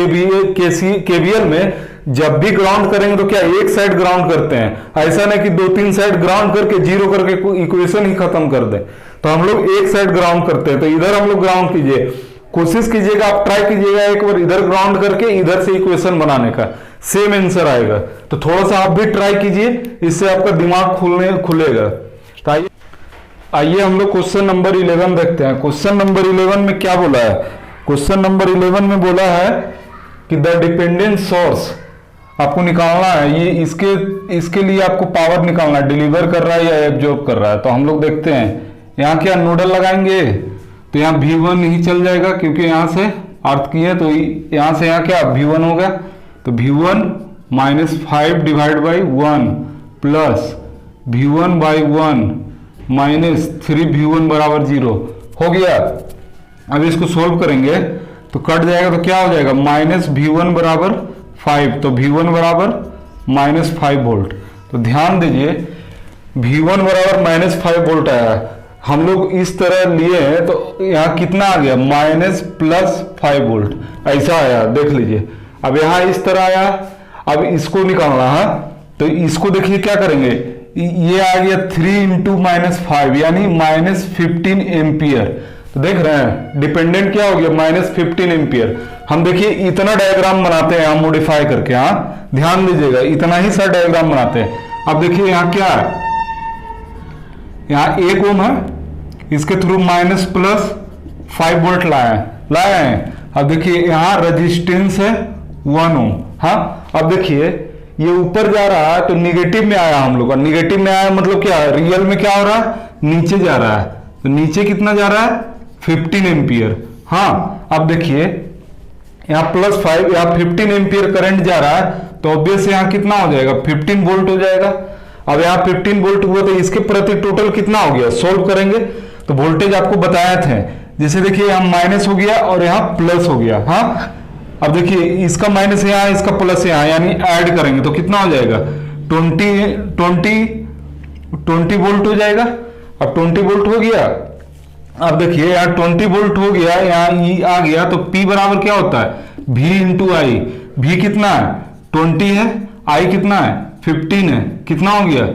केवीएल में जब भी ग्राउंड करेंगे तो क्या एक साइड ग्राउंड करते हैं, ऐसा नहीं कि 2-3 साइड ग्राउंड करके जीरो करके इक्वेशन ही खत्म कर दे। तो हम लोग एक साइड ग्राउंड करते हैं। तो इधर हम लोग ग्राउंड कीजिए, कोशिश कीजिएगा, आप ट्राई कीजिएगा एक बार इधर ग्राउंड करके इधर से इक्वेशन बनाने का, सेम आंसर आएगा। तो थोड़ा सा आप भी ट्राई कीजिए, इससे आपका दिमाग खुलेगा। तो आइए हम लोग क्वेश्चन नंबर 11 देखते हैं। क्वेश्चन नंबर 11 में क्या बोला है, क्वेश्चन नंबर 11 में बोला है कि द डिपेंडेंट सोर्स आपको निकालना है। ये इसके लिए आपको पावर निकालना है, डिलीवर कर रहा है या एब्जॉर्ब कर रहा है। तो हम लोग देखते हैं यहाँ क्या नोडल लगाएंगे, तो यहाँ V1 ही चल जाएगा क्योंकि यहाँ से अर्थ की है, तो यहाँ से यहाँ क्या V1 होगा। तो V1 -5 divide by 1 plus V1 by 1 -3V1 बराबर 0 हो गया। अब इसको सोल्व करेंगे तो कट जाएगा, तो क्या हो जाएगा, -V1 बराबर 5। तो V1 बराबर -5 वोल्ट। तो ध्यान दीजिए V1 बराबर -5 वोल्ट आया। हम लोग इस तरह लिए हैं तो यहाँ कितना आ गया, -+5 वोल्ट ऐसा आया, देख लीजिए। अब यहाँ इस तरह आया। अब इसको निकालना है तो इसको देखिए क्या करेंगे, ये आ गया 3 × -5 यानी -15 एम्पियर। तो देख रहे हैं डिपेंडेंट क्या हो गया, -15 एम्पियर। हम देखिए इतना डायग्राम बनाते हैं हम मॉडिफाई करके। हाँ ध्यान दीजिएगा, इतना ही सा डायग्राम बनाते हैं। अब देखिए यहाँ क्या है, यहाँ 1 ओम है, इसके थ्रू -+5 वोल्ट लाए हैं। अब देखिए यहाँ रेजिस्टेंस है 1 ओम। हाँ अब देखिए ये ऊपर जा रहा है तो निगेटिव में आया हम लोग का, निगेटिव में आया मतलब क्या, रियल में क्या हो रहा है, नीचे जा रहा है। तो नीचे कितना जा रहा है, 15 एम्पियर। हाँ अब देखिए यहाँ +5, यहाँ 15 एम्पियर करंट जा रहा है, तो ऑब्वियस यहाँ कितना हो जाएगा, 15 वोल्ट हो जाएगा। अब यहाँ 15 वोल्ट हुआ तो इसके प्रति टोटल कितना हो गया, सोल्व करेंगे तो वोल्टेज आपको बताया थे। जैसे देखिए यहाँ माइनस हो गया और यहाँ प्लस हो गया। हाँ अब देखिए इसका माइनस यहाँ, इसका प्लस यहाँ, यानी ऐड करेंगे तो कितना हो जाएगा, 20 वोल्ट हो जाएगा। अब 20 वोल्ट हो गया। अब देखिए यहाँ 20 वोल्ट हो गया, यहाँ ई आ गया, तो P बराबर क्या होता है, V × I। V कितना है, 20 है, I कितना है, 15 है, कितना हो गया,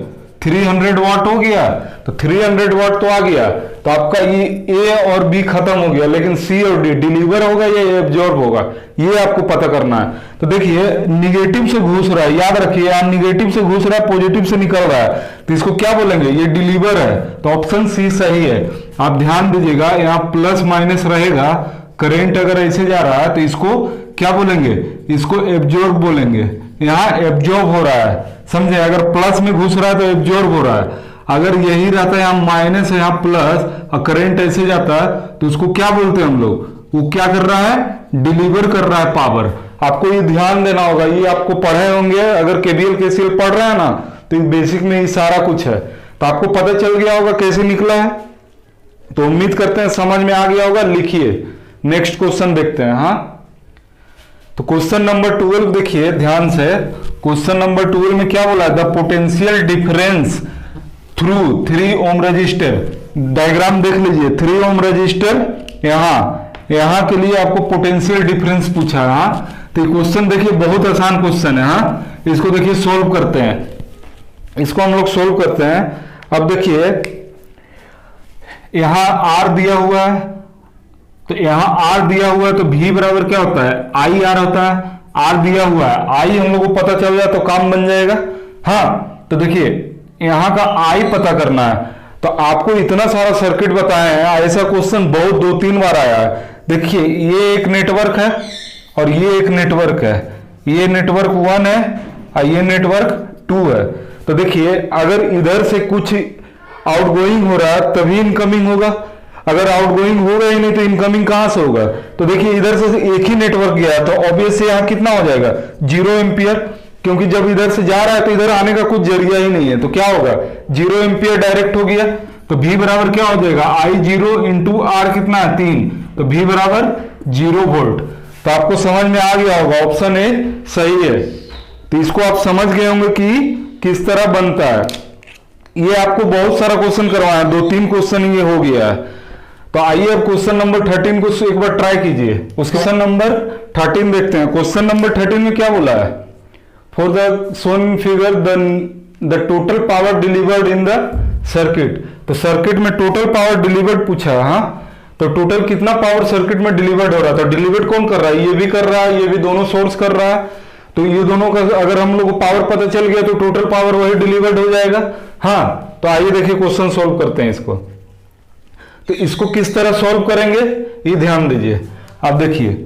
300 वाट हो गया। तो 300 वाट तो आ गया, तो आपका ये A और B खत्म हो गया, लेकिन C और D डिलीवर होगा या एब्जॉर्ब होगा, ये आपको पता करना है। तो देखिए निगेटिव से घुस रहा है, याद रखिए यहाँ निगेटिव से घुस रहा है, पॉजिटिव से निकल रहा है, तो इसको क्या बोलेंगे, ये डिलीवर है। तो ऑप्शन सी सही है। आप ध्यान दीजिएगा यहाँ प्लस माइनस रहेगा, करेंट अगर ऐसे जा रहा है तो इसको क्या बोलेंगे, इसको एब्जॉर्ब बोलेंगे। यहाँ एब्जॉर्ब हो रहा है, समझे, अगर प्लस में घुस रहा है तो एब्जॉर्ब हो रहा है। अगर यही रहता है यहाँ माइनस है यहाँ प्लस और करंट ऐसे जाता है तो उसको क्या बोलते हैं हम लोग, वो क्या कर रहा है, डिलीवर कर रहा है पावर। आपको ये ध्यान देना होगा, ये आपको पढ़े होंगे, अगर केवीएल केसीएल पढ़ रहे हैं ना तो बेसिक में ये सारा कुछ है, तो आपको पता चल गया होगा कैसे निकला है। तो उम्मीद करते हैं समझ में आ गया होगा। लिखिए नेक्स्ट क्वेश्चन देखते हैं। हाँ तो क्वेश्चन नंबर 12 देखिए ध्यान से, क्वेश्चन नंबर 12 में क्या बोला, the potential difference through 3 ohm resistor. Diagram देख लीजिए, 3 ओम रजिस्टर यहां के लिए आपको पोटेंशियल डिफरेंस पूछा है। तो क्वेश्चन देखिए बहुत आसान क्वेश्चन है। इसको देखिए सोल्व करते हैं, इसको हम लोग सोल्व करते हैं। अब देखिए यहां आर दिया हुआ है, तो यहां आर दिया हुआ है तो भी बराबर क्या होता है, आई आर होता है। आर दिया हुआ है, आई हम लोग को पता चल जाए तो काम बन जाएगा। हाँ, तो देखिए यहां का आई पता करना है, तो आपको इतना सारा सर्किट बताया है। ऐसा क्वेश्चन बहुत 2-3 बार आया है। देखिए ये एक नेटवर्क है और ये एक नेटवर्क है, ये नेटवर्क 1 है और ये नेटवर्क 2 है। तो देखिए अगर इधर से कुछ आउटगोइंग हो रहा है तभी इनकमिंग होगा, अगर आउटगोइंग होगा ही नहीं तो इनकमिंग कहां से होगा। तो देखिए इधर से एक ही नेटवर्क गया तो ऑब्वियस यहां कितना हो जाएगा, 0 एम्पियर, क्योंकि जब इधर से जा रहा है तो इधर आने का कुछ जरिया ही नहीं है। तो क्या होगा, 0 एम्पियर डायरेक्ट हो गया। तो V बराबर क्या हो जाएगा, I0 इंटू आर कितना है 3, तो V बराबर 0 वोल्ट। तो आपको समझ में आ गया होगा, ऑप्शन ए सही है। तो इसको आप समझ गए होंगे कि किस तरह बनता है। ये आपको बहुत सारा क्वेश्चन करवाया, 2-3 क्वेश्चन ये हो गया है। तो आइए अब क्वेश्चन नंबर 13 को एक बार ट्राई कीजिए। उस क्वेश्चन नंबर 13 देखते हैं। क्वेश्चन नंबर 13 में क्या बोला है, for the Son figure the total power delivered in the circuit. तो सर्किट में टोटल पावर डिलीवर्ड पूछा है। हाँ, तो टोटल कितना पावर सर्किट में डिलीवर्ड हो रहा था, डिलीवर्ड कौन कर रहा है, ये भी कर रहा है, ये भी, दोनों सोर्स कर रहा है। तो ये दोनों का अगर हम लोग को पावर पता चल गया तो टोटल पावर वही डिलीवर्ड हो जाएगा। हाँ, तो आइए देखिए क्वेश्चन सोल्व करते हैं इसको। तो इसको किस तरह सॉल्व करेंगे ये ध्यान दीजिए। अब देखिए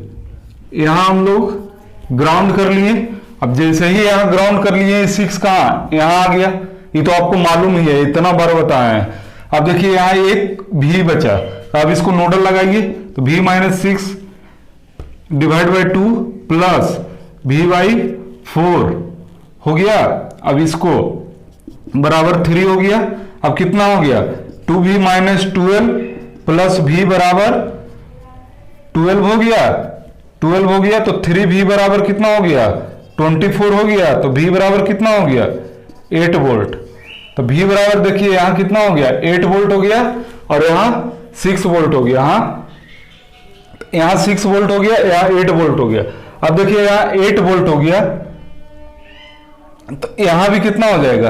यहां हम लोग ग्राउंड कर लिए। अब जैसे ही यहां ग्राउंड कर लिए, 6 कहां यहां आ गया, ये तो आपको मालूम ही है, इतना बार बताया है। अब देखिए यहां एक भी बचा, अब इसको नोडल लगाइए। तो v minus 6 divide by 2 plus v by 4 हो गया। अब इसको बराबर 3 हो गया। अब कितना हो गया, 2v माइनस 12 प्लस v बराबर 12 हो गया। 12 हो गया तो 3v बराबर कितना हो गया, 24 हो गया। तो v बराबर कितना हो गया, 8 वोल्ट। तो v बराबर देखिए यहां कितना हो गया, 8 वोल्ट हो गया और यहां 6 वोल्ट हो गया। हाँ, यहां 6 वोल्ट हो गया, यहां 8 वोल्ट हो गया। अब देखिए यहां 8 वोल्ट हो गया तो यहां भी कितना हो जाएगा,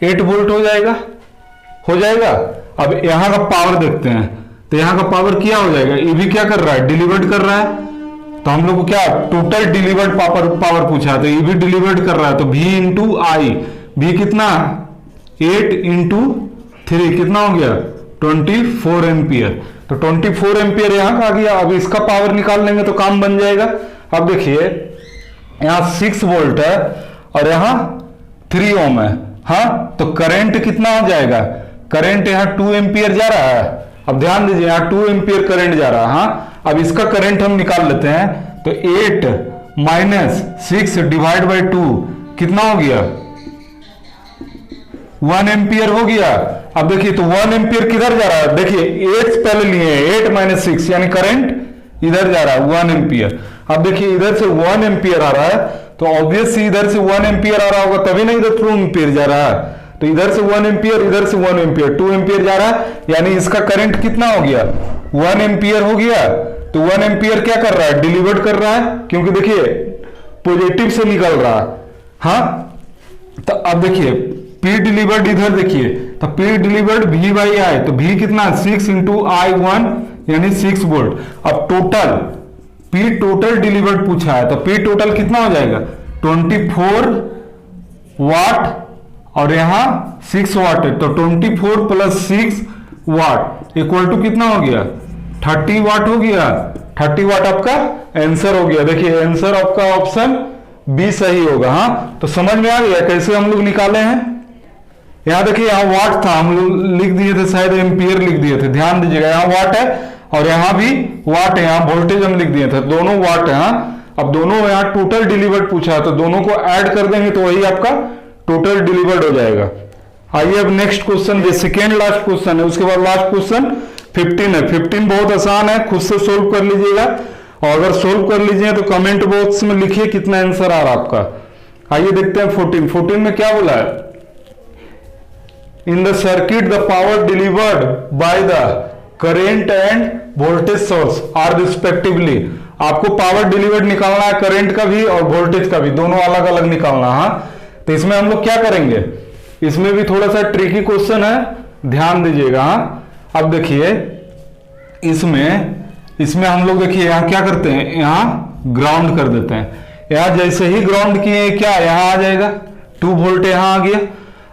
8 वोल्ट हो जाएगा, हो जाएगा। अब यहां का पावर देखते हैं, तो यहां का पावर क्या हो जाएगा, ये भी क्या कर रहा है, डिलीवर्ड कर रहा है। तो हम लोग को क्या टोटल डिलीवर्ड पावर पूछा, तो ये भी डिलीवर्ड कर रहा है। तो v इंटू आई, v कितना 8 इंटू 3 कितना हो गया, 24 एम्पियर। तो 24 एम्पियर यहां का आ गया। अब इसका पावर निकाल लेंगे तो काम बन जाएगा। अब देखिए यहां 6 वोल्ट है और यहां 3 ओम है। हाँ, तो करंट कितना हो जाएगा, करंट यहां 2 एम्पियर जा रहा है। अब ध्यान दीजिए यहां 2 एम्पियर करंट जा रहा है। हाँ, अब इसका करंट हम निकाल लेते हैं। तो 8 माइनस 6 डिवाइड बाई 2 कितना हो गया, 1 एम्पियर हो गया। अब देखिए तो 1 एम्पियर किधर जा रहा है, देखिए 8 पहले लिए, 8 माइनस 6 यानी करंट इधर जा रहा है 1 एम्पियर। अब देखिए इधर से 1 एम्पियर आ रहा है तो ऑब्वियसली इधर से 1 एम्पियर आ रहा होगा, तभी ना इधर 2 एम्पियर जा रहा है। तो इधर से 1 एम्पियर, इधर से 1 एम्पियर, 2 एम्पियर जा रहा है, यानी इसका करंट कितना हो गया, 1 एम्पियर हो गया। तो 1 एम्पियर क्या कर रहा है, डिलीवर्ड कर रहा है, क्योंकि देखिए पॉजिटिव से निकल रहा है। हाँ, तो अब देखिए P डिलीवर्ड इधर देखिए, तो P delivered V by I, तो V कितना 6 इंटू I1 यानी 6 वोल्ट। अब टोटल P टोटल डिलीवर्ड पूछा है, तो P टोटल कितना हो जाएगा, 24 वाट और यहां 6 वाट है। तो 24 प्लस 6 वाट इक्वल टू कितना हो गया, 30 वाट हो गया। 30 वाट आपका आंसर हो गया। देखिए आंसर आपका ऑप्शन बी सही होगा। हाँ, तो समझ में आ गया कैसे हम लोग निकाले हैं। यहां देखिए यहां वाट था, हम लोग लिख दिए थे, शायद एम्पियर लिख दिए थे, ध्यान दीजिएगा। यहां वाट है और यहां भी वाट है, यहां वोल्टेज हम लिख दिए थे, दोनों वाट है। हाँ, अब दोनों यहां टोटल डिलीवर्ड पूछा है, तो दोनों को ऐड कर देंगे तो वही आपका टोटल डिलीवर्ड हो जाएगा। आइए अब नेक्स्ट क्वेश्चन, ये सेकेंड लास्ट क्वेश्चन है, उसके बाद लास्ट क्वेश्चन 15 है। 15 बहुत आसान है, खुद से सोल्व कर लीजिएगा। और अगर सोल्व कर लीजिए तो कमेंट बॉक्स में लिखिए कितना आंसर आ रहा आपका। आइए देखते हैं 14 में क्या बोला है। In the circuit the power delivered by the current and voltage source are respectively. आपको पावर डिलीवर्ड निकालना है, करंट का भी और वोल्टेज का भी, दोनों अलग अलग निकालना है। तो इसमें हम लोग क्या करेंगे, इसमें भी थोड़ा सा ट्रिकी क्वेश्चन है, ध्यान दीजिएगा। अब देखिए इसमें हम लोग देखिए यहां क्या करते हैं, यहां ग्राउंड कर देते हैं। यहां जैसे ही ग्राउंड किए क्या यहां आ जाएगा 2 वोल्ट, यहां आ गया।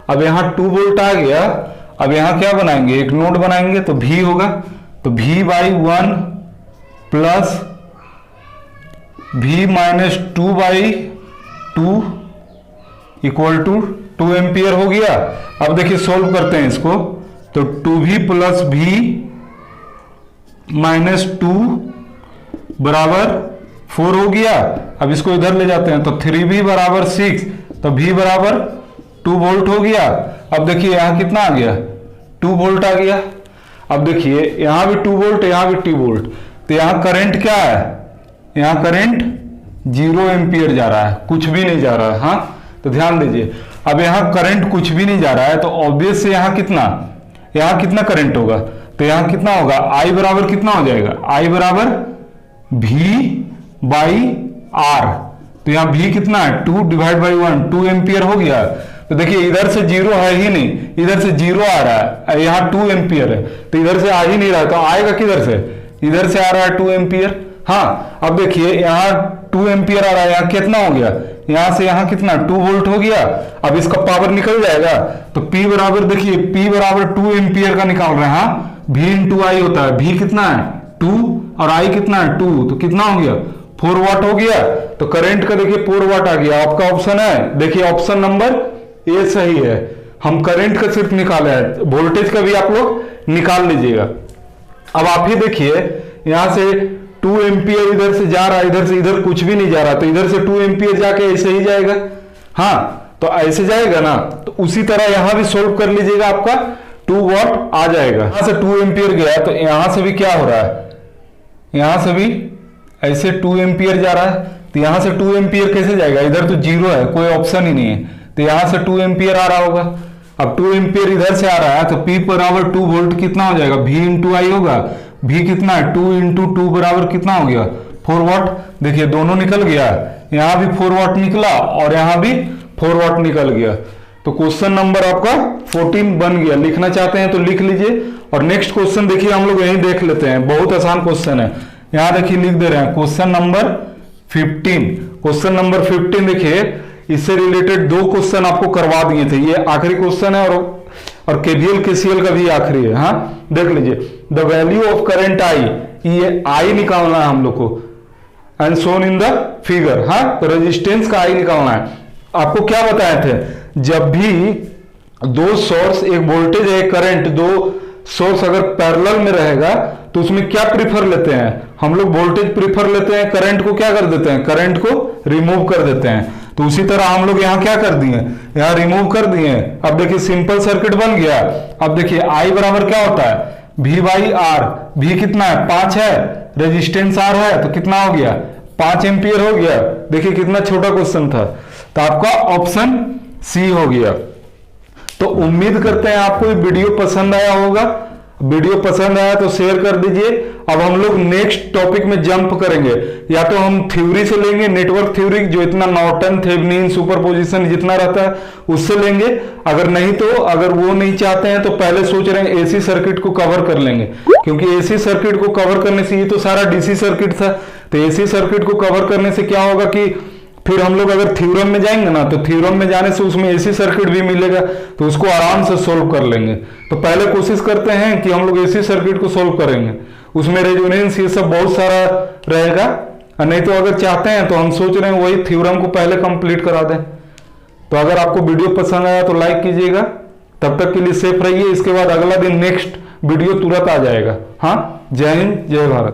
अब यहां 2 वोल्ट आ गया। अब यहां क्या बनाएंगे, एक नोड बनाएंगे तो V होगा, तो V/1 plus V minus 2/2 equal to 2 ampere हो गया। अब देखिए सोल्व करते हैं इसको, तो 2V प्लस V माइनस 2 बराबर 4 हो गया। अब इसको इधर ले जाते हैं तो 3V बराबर 6, तो V बराबर 2 वोल्ट हो गया। अब देखिए यहां कितना आ गया, 2 वोल्ट आ गया। अब देखिए यहां भी 2 वोल्ट, यहां भी 2 वोल्ट, तो यहां करंट क्या है, यहां करंट 0 एम्पियर जा रहा है, कुछ भी नहीं जा रहा है। हाँ, तो ध्यान दीजिए, अब यहां करंट कुछ भी नहीं जा रहा है तो ऑब्वियस से यहां कितना करंट होगा, तो यहां कितना होगा, I बराबर कितना हो जाएगा, I बराबर V/R। तो यहां V कितना है, 2/1, 2 एम्पियर हो गया। तो देखिए इधर से 0 है ही नहीं, इधर से 0 आ रहा है, यहाँ 2 एम्पियर है, तो इधर से आ ही नहीं रहा, तो आएगा किधर से, इधर से आ रहा है 2 एम्पियर। हाँ, अब देखिए यहाँ 2 एम्पियर आ रहा है, यहाँ कितना हो गया, यहाँ से यहाँ कितना 2 वोल्ट हो गया। अब इसका पावर निकल जाएगा, तो P बराबर देखिए P बराबर 2 एम्पियर का निकाल रहे हैं। हाँ, V इंटू आई होता है, V कितना है 2 और I कितना है 2, तो कितना हो गया 4 वाट हो गया। तो करंट का देखिए 4 वाट आ गया। आपका ऑप्शन है, देखिए ऑप्शन नंबर ए सही है। हम करंट का सिर्फ निकाले हैं, वोल्टेज का भी आप लोग निकाल लीजिएगा। अब आप ही देखिए यहां से 2 एम्पियर इधर से जा रहा है, इधर से इधर कुछ भी नहीं जा रहा, तो इधर से 2 एम्पियर जाके ऐसे ही जाएगा। हाँ, तो ऐसे जाएगा ना, तो उसी तरह यहां भी सोल्व कर लीजिएगा, आपका 2 वाट आ जाएगा। यहां से 2 एम्पियर गया तो यहां से भी क्या हो रहा है, यहां से भी ऐसे 2 एम्पियर जा रहा है, तो यहां से 2 एम्पियर कैसे जाएगा, इधर तो 0 है, कोई ऑप्शन ही नहीं है, तो यहां से 2 एम्पियर आ रहा होगा। अब 2 एम्पियर इधर से आ रहा है, तो P बराबर 2 वोल्ट कितना हो जाएगा, V इंटू आई होगा। V कितना है 2 इंटू 2 बराबर कितना हो गया 4 वाट। देखिए दोनों निकल गया, यहां भी 4 वाट निकला और यहां भी 4 वाट निकल गया। तो क्वेश्चन नंबर आपका 14 बन गया। लिखना चाहते हैं तो लिख लीजिए। और नेक्स्ट क्वेश्चन देखिए हम लोग यही देख लेते हैं, बहुत आसान क्वेश्चन है। यहां देखिए लिख दे रहे हैं क्वेश्चन नंबर 15। क्वेश्चन नंबर 15 देखिए, इससे रिलेटेड 2 क्वेश्चन आपको करवा दिए थे, ये आखिरी क्वेश्चन है और KVL KCL का भी आखिरी है। हाँ, देख लीजिए, the value of current I, ये I निकालना है हम लोग को, and shown in the figure. हाँ, तो रेजिस्टेंस का I निकालना है। आपको क्या बताए थे, जब भी 2 सोर्स, एक वोल्टेज है एक करंट, 2 सोर्स अगर पैरेलल में रहेगा तो उसमें क्या प्रीफर लेते हैं हम लोग, वोल्टेज प्रीफर लेते हैं, करंट को क्या कर देते हैं, करंट को रिमूव कर देते हैं। तो उसी तरह हम लोग यहाँ क्या कर दिए, यहाँ रिमूव कर दिए। अब देखिए सिंपल सर्किट बन गया। अब देखिए I बराबर क्या होता है, V/R। V कितना है 5 है, रेजिस्टेंस R है, तो कितना हो गया 5 एम्पियर हो गया। देखिए कितना छोटा क्वेश्चन था, तो आपका ऑप्शन C हो गया। तो उम्मीद करते हैं आपको ये वीडियो पसंद आया होगा। वीडियो पसंद आया तो शेयर कर दीजिए। अब हम लोग नेक्स्ट टॉपिक में जंप करेंगे, या तो हम थ्योरी से लेंगे, नेटवर्क थ्योरी, जो इतना नॉर्टन, थेवेनिन, सुपरपोजिशन जितना रहता है उससे लेंगे। अगर नहीं तो, अगर वो नहीं चाहते हैं तो पहले सोच रहे हैं AC सर्किट को कवर कर लेंगे, क्योंकि AC सर्किट को कवर करने से, ये तो सारा DC सर्किट था, तो AC सर्किट को कवर करने से क्या होगा कि फिर हम लोग अगर थ्योरम में जाएंगे ना, तो थ्योरम में जाने से उसमें AC सर्किट भी मिलेगा, तो उसको आराम से सोल्व कर लेंगे। तो पहले कोशिश करते हैं कि हम लोग AC सर्किट को सोल्व करेंगे, उसमें रेजोनेंस ये सब बहुत सारा रहेगा। नहीं तो अगर चाहते हैं तो हम सोच रहे हैं वही थ्योरम को पहले कंप्लीट करा दें। तो अगर आपको वीडियो पसंद आया तो लाइक कीजिएगा। तब तक के लिए सेफ रहिए। इसके बाद अगला दिन नेक्स्ट वीडियो तुरंत आ जाएगा। हाँ, जय हिंद, जय भारत।